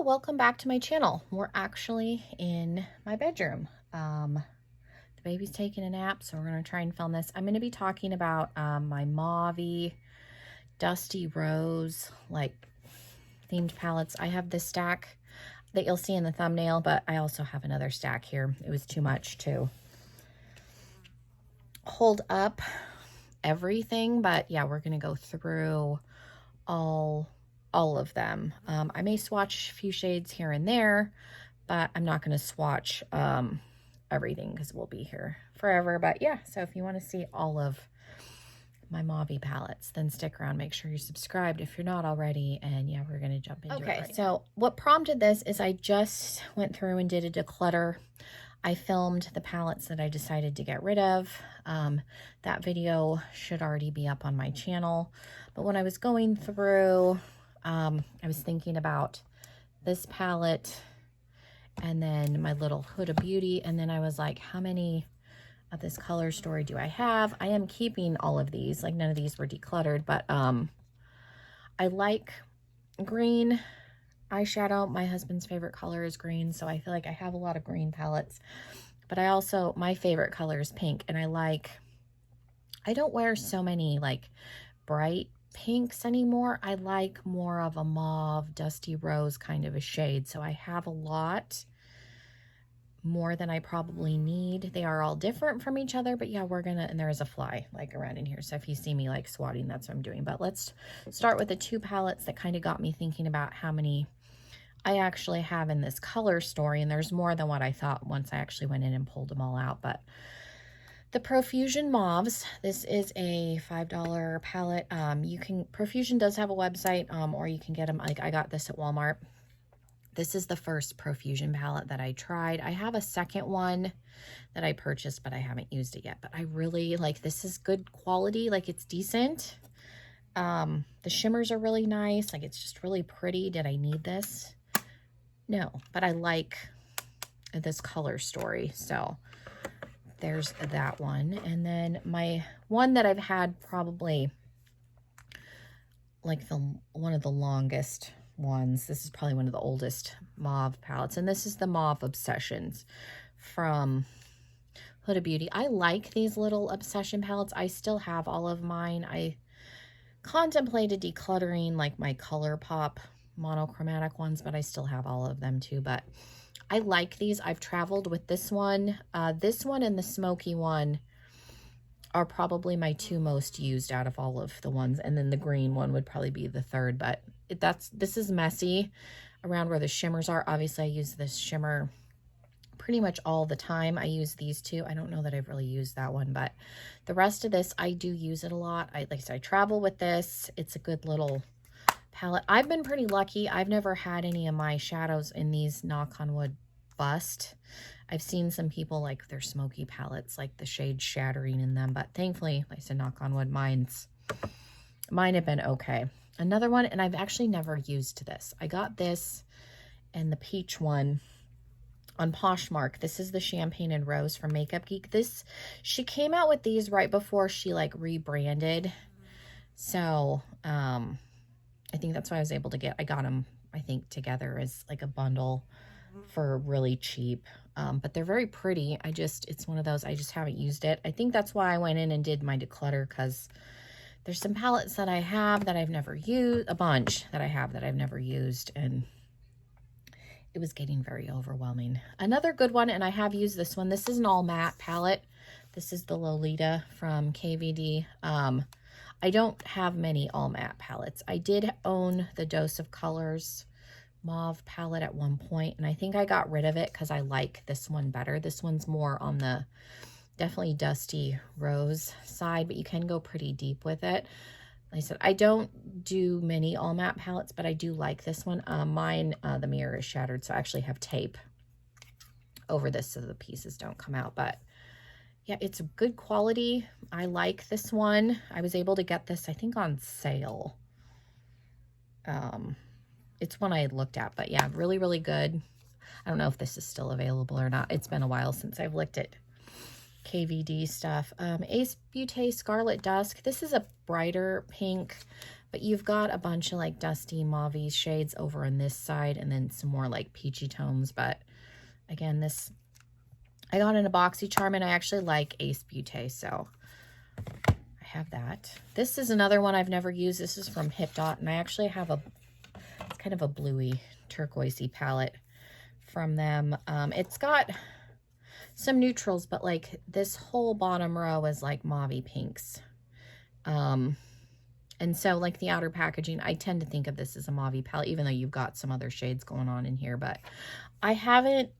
welcome back to my channel. We're actually in my bedroom. The baby's taking a nap, so we're going to try and film this. I'm going to be talking about my mauve, dusty rose, like themed palettes. I have this stack that you'll see in the thumbnail, but I also have another stack here. It was too much to hold up everything, but yeah, we're going to go through all of them. I may swatch a few shades here and there, but I'm not going to swatch everything because we'll be here forever. But yeah, so if you want to see all of my mauve palettes, then stick around. Make sure you're subscribed if you're not already. And yeah, we're going to jump into it. Okay, so what prompted this is I just went through and did a declutter. I filmed the palettes that I decided to get rid of. That video should already be up on my channel. But when I was going through, I was thinking about this palette and then my little Huda Beauty. And then I was like, how many of this color story do I have? I am keeping all of these. Like none of these were decluttered, but I like green eyeshadow. My husband's favorite color is green, so I feel like I have a lot of green palettes. But I also, my favorite color is pink, and I don't wear so many like bright pinks anymore. I like more of a mauve, dusty rose kind of a shade. So I have a lot more than I probably need. They are all different from each other, but yeah, and there is a fly like around in here. So if you see me like swatting, that's what I'm doing. But let's start with the two palettes that kind of got me thinking about how many I actually have in this color story. And there's more than what I thought once I actually went in and pulled them all out. But the Profusion Mauves, this is a $5 palette. Profusion does have a website, or you can get them, like I got this at Walmart. This is the first Profusion palette that I tried. I have a second one that I purchased, but I haven't used it yet. But I really like, this is good quality, like it's decent. The shimmers are really nice, like it's just really pretty. Did I need this? No, but I like this color story, so there's that one. And then my one that I've had probably like one of the longest ones. This is probably one of the oldest mauve palettes, and this is the Mauve Obsessions from Huda Beauty. I like these little obsession palettes. I still have all of mine. I contemplated decluttering like my ColourPop monochromatic ones, but I still have all of them too. But I like these. I've traveled with this one. This one and the smoky one are probably my two most used out of all of the ones. And then the green one would probably be the third. But this is messy around where the shimmers are. Obviously, I use this shimmer pretty much all the time. I use these two. I don't know that I've really used that one, but the rest of this, I do use it a lot. Like I said, I travel with this. It's a good little palette. I've been pretty lucky. I've never had any of my shadows in these, knock on wood, bust. I've seen some people like their smoky palettes, like the shade shattering in them, but thankfully, like I said, knock on wood, mine have been okay. Another one, and I've actually never used this. I got this and the peach one on Poshmark. This is the Champagne and Rose from Makeup Geek. She came out with these right before she like rebranded. So, I think that's why I was able to I got them, I think, together as like a bundle for really cheap. But they're very pretty. It's one of those, I just haven't used it. I think that's why I went in and did my declutter, because there's some palettes that I have that I've never used, a bunch that I have that I've never used, and it was getting very overwhelming. Another good one, and I have used this one. This is an all matte palette. This is the Lolita from KVD. I don't have many all matte palettes. I did own the Dose of Colors mauve palette at one point, and I think I got rid of it because I like this one better. This one's more on the definitely dusty rose side, but you can go pretty deep with it. Like I said, I don't do many all matte palettes, but I do like this one. Mine, the mirror is shattered, so I actually have tape over this so the pieces don't come out. But yeah, it's good quality. I like this one. I was able to get this, I think, on sale. It's one I had looked at, but yeah, really, really good. I don't know if this is still available or not. It's been a while since I've looked at KVD stuff. Ace Beauté Scarlet Dusk. This is a brighter pink, But you've got a bunch of like dusty mauve shades over on this side, and then some more like peachy tones. But again, this I got in a BoxyCharm, and I actually like Ace Beauté, so I have that. This is another one I've never used. This is from Hip Dot, and I actually have it's kind of a bluey, turquoisey palette from them. It's got some neutrals, but like this whole bottom row is like mauve pinks. And so like the outer packaging, I tend to think of this as a mauve palette, even though you've got some other shades going on in here. But I haven't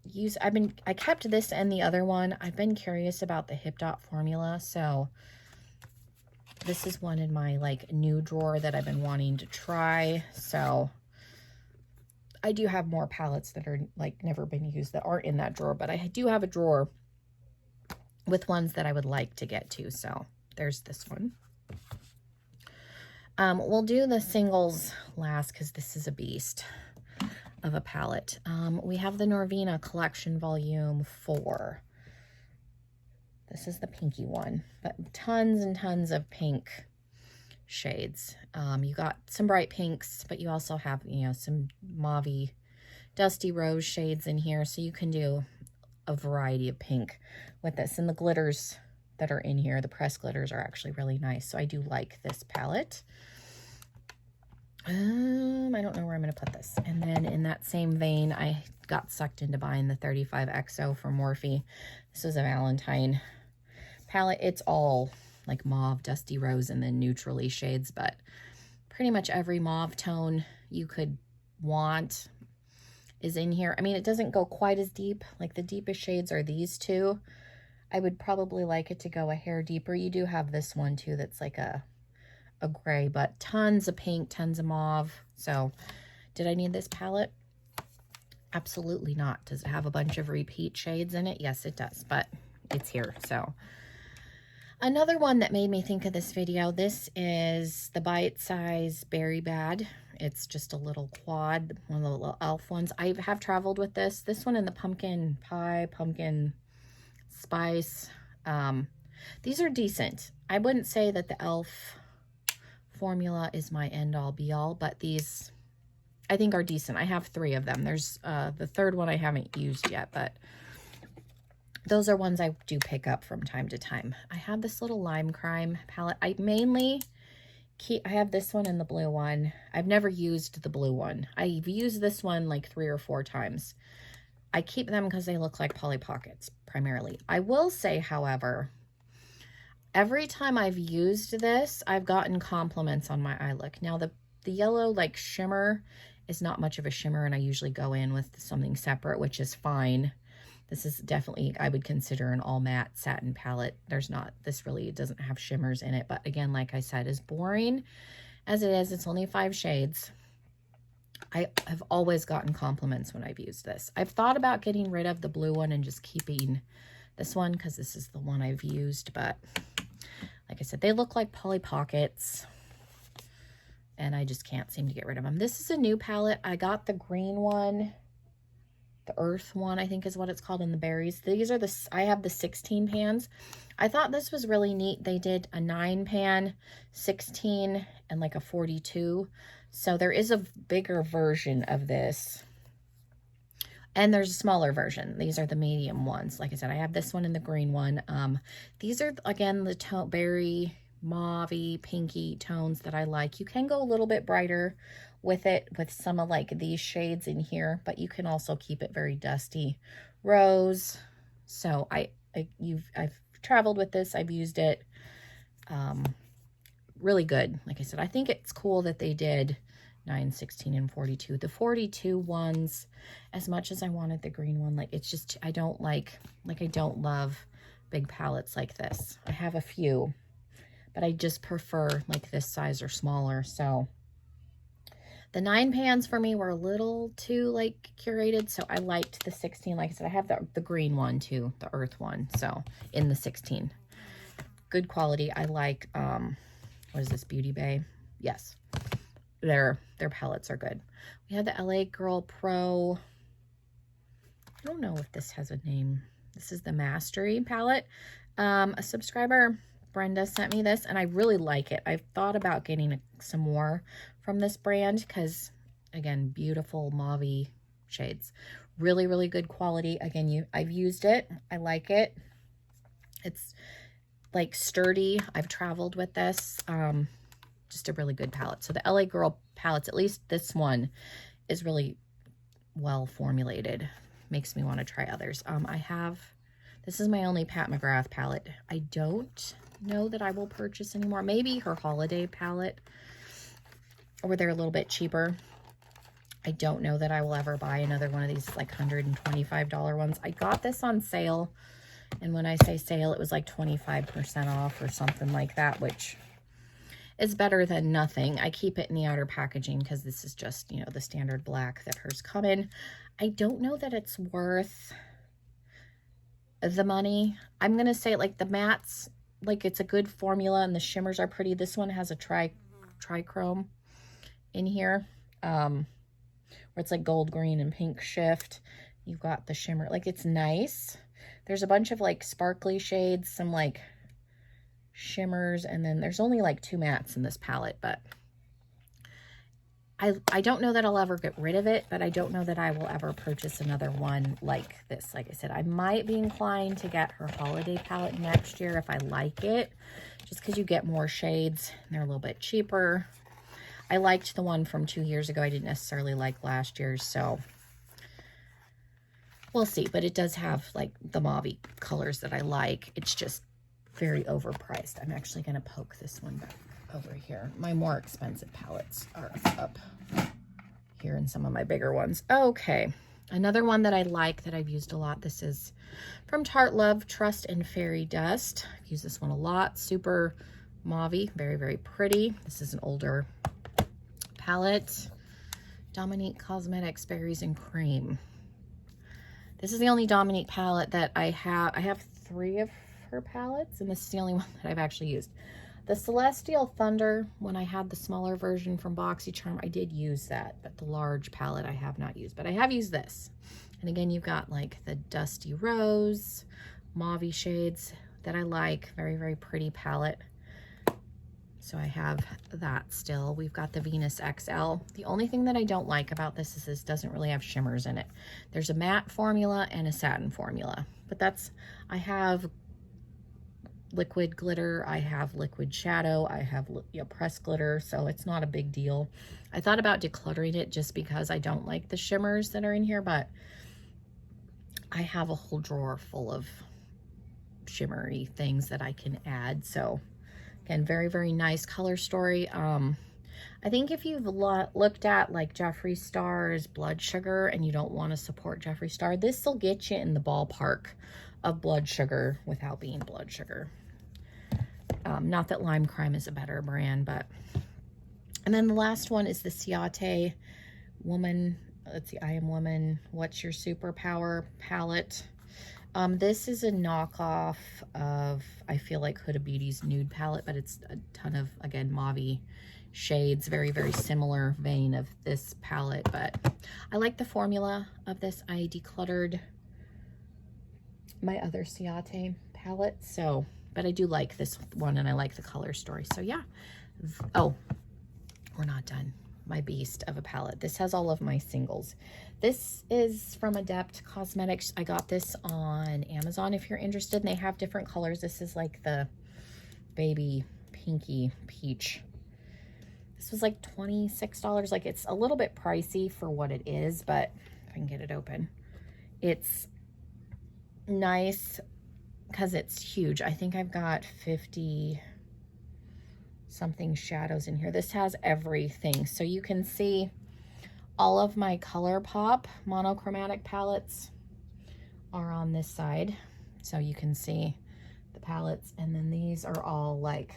used, I kept this and the other one. I've been curious about the Hip Dot formula, so this is one in my like new drawer that I've been wanting to try. So I do have more palettes that are like never been used that aren't in that drawer, but I do have a drawer with ones that I would like to get to. So there's this one. We'll do the singles last because this is a beast of a palette. We have the Norvina Collection Volume 4. This is the pinky one, but tons and tons of pink shades. You got some bright pinks, but you also have, you know, some mauve, dusty rose shades in here, so you can do a variety of pink with this. And the glitters that are in here, the pressed glitters, are actually really nice, so I do like this palette. I don't know where I'm going to put this. And then in that same vein, I got sucked into buying the 35XO from Morphe. This was a Valentine palette. It's all like mauve, dusty rose, and then neutrally shades, but pretty much every mauve tone you could want is in here. I mean, it doesn't go quite as deep. Like the deepest shades are these two. I would probably like it to go a hair deeper. You do have this one too that's like a gray, but tons of pink, tons of mauve. So did I need this palette? Absolutely not. Does it have a bunch of repeat shades in it? Yes, it does, but it's here. So another one that made me think of this video, this is the Bite Size Berry Bad. It's just a little quad, one of the little elf ones. I have traveled with this one in the pumpkin pie, pumpkin spice. These are decent. I wouldn't say that the elf formula is my end-all be-all, but these I think are decent. I have 3 of them. There's the third one I haven't used yet, but those are ones I do pick up from time to time. I have this little Lime Crime palette. I have this one and the blue one. I've never used the blue one. I've used this one like 3 or 4 times. I keep them because they look like Polly Pockets primarily. I will say, however, every time I've used this, I've gotten compliments on my eye look. Now, the yellow like shimmer is not much of a shimmer, and I usually go in with something separate, which is fine. This is definitely, I would consider an all matte satin palette. This really doesn't have shimmers in it. But again, like I said, as boring as it is, it's only 5 shades. I have always gotten compliments when I've used this. I've thought about getting rid of the blue one and just keeping this one because this is the one I've used, but like I said, they look like Polly Pockets, and I just can't seem to get rid of them. This is a new palette. I got the green one, the earth one, I think is what it's called, in the berries. These are I have the 16 pans. I thought this was really neat. They did a 9 pan, 16, and like a 42. So there is a bigger version of this. And there's a smaller version. These are the medium ones. Like I said, I have this one and the green one. These are, again, the berry, mauve, pinky tones that I like. You can go a little bit brighter with it, with some of like these shades in here, but you can also keep it very dusty rose. So I've traveled with this. I've used it. Really good. Like I said, I think it's cool that they did 9, 16, and 42. The 42 ones, as much as I wanted the green one, like it's just, I don't love big palettes like this. I have a few, but I just prefer like this size or smaller. So the 9 pans for me were a little too like curated, so I liked the 16. Like I said, I have the green one too, the earth one, so in the 16. Good quality. I like, what is this, Beauty Bay? Yes. Their palettes are good. We have the LA Girl Pro. I don't know if this has a name. This is the Mastery palette. A subscriber Brenda sent me this, and I really like it. I've thought about getting some more from this brand because, again, beautiful mauve shades. Really, really good quality. Again, I've used it. I like it. It's like sturdy. I've traveled with this. Just a really good palette. So the LA Girl palettes, at least this one, is really well formulated. Makes me want to try others. This is my only Pat McGrath palette. I don't know that I will purchase anymore. Maybe her holiday palette, or they're a little bit cheaper. I don't know that I will ever buy another one of these like $125 ones. I got this on sale, and when I say sale, it was like 25% off or something like that, which is better than nothing. I keep it in the outer packaging because this is just, you know, the standard black that hers come in. I don't know that it's worth the money. I'm going to say like the mattes, like it's a good formula and the shimmers are pretty. This one has a trichrome in here, where it's like gold, green, and pink shift. You've got the shimmer, like it's nice. There's a bunch of like sparkly shades, some like shimmers, and then there's only like 2 mattes in this palette, but I don't know that I'll ever get rid of it, but I don't know that I will ever purchase another one like this. Like I said, I might be inclined to get her holiday palette next year if I like it, just because you get more shades and they're a little bit cheaper. I liked the one from 2 years ago. I didn't necessarily like last year's, so we'll see. But it does have like the mauve colors that I like. It's just very overpriced. I'm actually going to poke this one back over here. My more expensive palettes are up here in some of my bigger ones. Okay, another one that I like that I've used a lot. This is from Tarte Love Trust and Fairy Dust. I've used this one a lot. Super mauve, very, very pretty. This is an older palette. Dominique Cosmetics Berries and Cream. This is the only Dominique palette that I have. I have 3 of her palettes, and this is the only one that I've actually used. The Celestial Thunder, when I had the smaller version from BoxyCharm, I did use that, but the large palette I have not used, but I have used this. And again, you've got like the Dusty Rose, mauve shades that I like. Very, very pretty palette. So I have that still. We've got the Venus XL. The only thing that I don't like about this is this doesn't really have shimmers in it. There's a matte formula and a satin formula, but I have liquid glitter, I have liquid shadow, I have pressed glitter, so it's not a big deal. I thought about decluttering it just because I don't like the shimmers that are in here, but I have a whole drawer full of shimmery things that I can add. So again, very, very nice color story. I think if you've looked at like Jeffree Star's Blood Sugar and you don't want to support Jeffree Star, this will get you in the ballpark of Blood Sugar without being Blood Sugar. Not that Lime Crime is a better brand, but... And then the last one is the Ciate Woman, let's see, I Am Woman, What's Your Superpower palette. This is a knockoff of, I feel like, Huda Beauty's nude palette, but it's a ton of, again, mauve shades, very, very similar vein of this palette, but I like the formula of this. I decluttered my other Ciate palette, so, but I do like this one, and I like the color story, so yeah. Oh, we're not done. My beast of a palette. This has all of my singles. This is from Adept Cosmetics. I got this on Amazon if you're interested, and they have different colors. This is like the baby pinky peach. This was like $26. Like, it's a little bit pricey for what it is, but if I can get it open, it's nice because it's huge. I think I've got 50 something shadows in here. This has everything, so you can see all of my ColourPop monochromatic palettes are on this side, so you can see the palettes. And then these are all like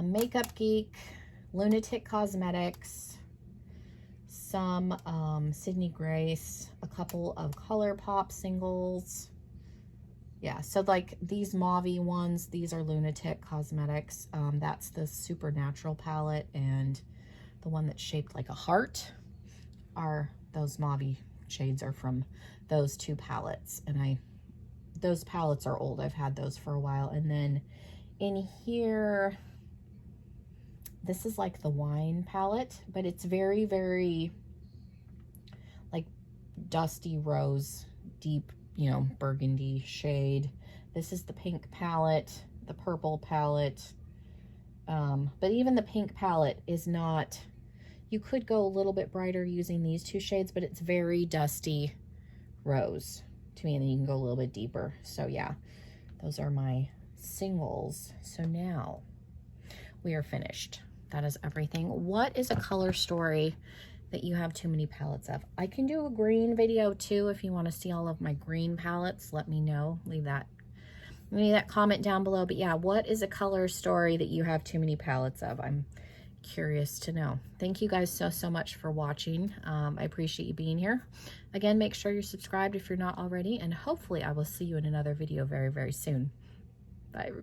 Makeup Geek, Lunatic Cosmetics, some Sydney Grace, a couple of ColourPop singles. Yeah, so like these mauve ones, these are Lunatic Cosmetics. That's the Supernatural palette, and the one that's shaped like a heart those mauve shades are from those 2 palettes. And those palettes are old. I've had those for a while. And then in here, this is like the wine palette, but it's very, very like dusty rose, deep, you know, burgundy shade. This is the pink palette, the purple palette. But even the pink palette is not, you could go a little bit brighter using these two shades, but it's very dusty rose to me, and then you can go a little bit deeper. So yeah, those are my singles. So now we are finished. That is everything. What is a color story that you have too many palettes of? I can do a green video too. If you want to see all of my green palettes, let me know. Leave that comment down below. But yeah, what is a color story that you have too many palettes of? I'm curious to know. Thank you guys so much for watching. I appreciate you being here. Again, make sure you're subscribed if you're not already, and hopefully I will see you in another video very, very soon. Bye.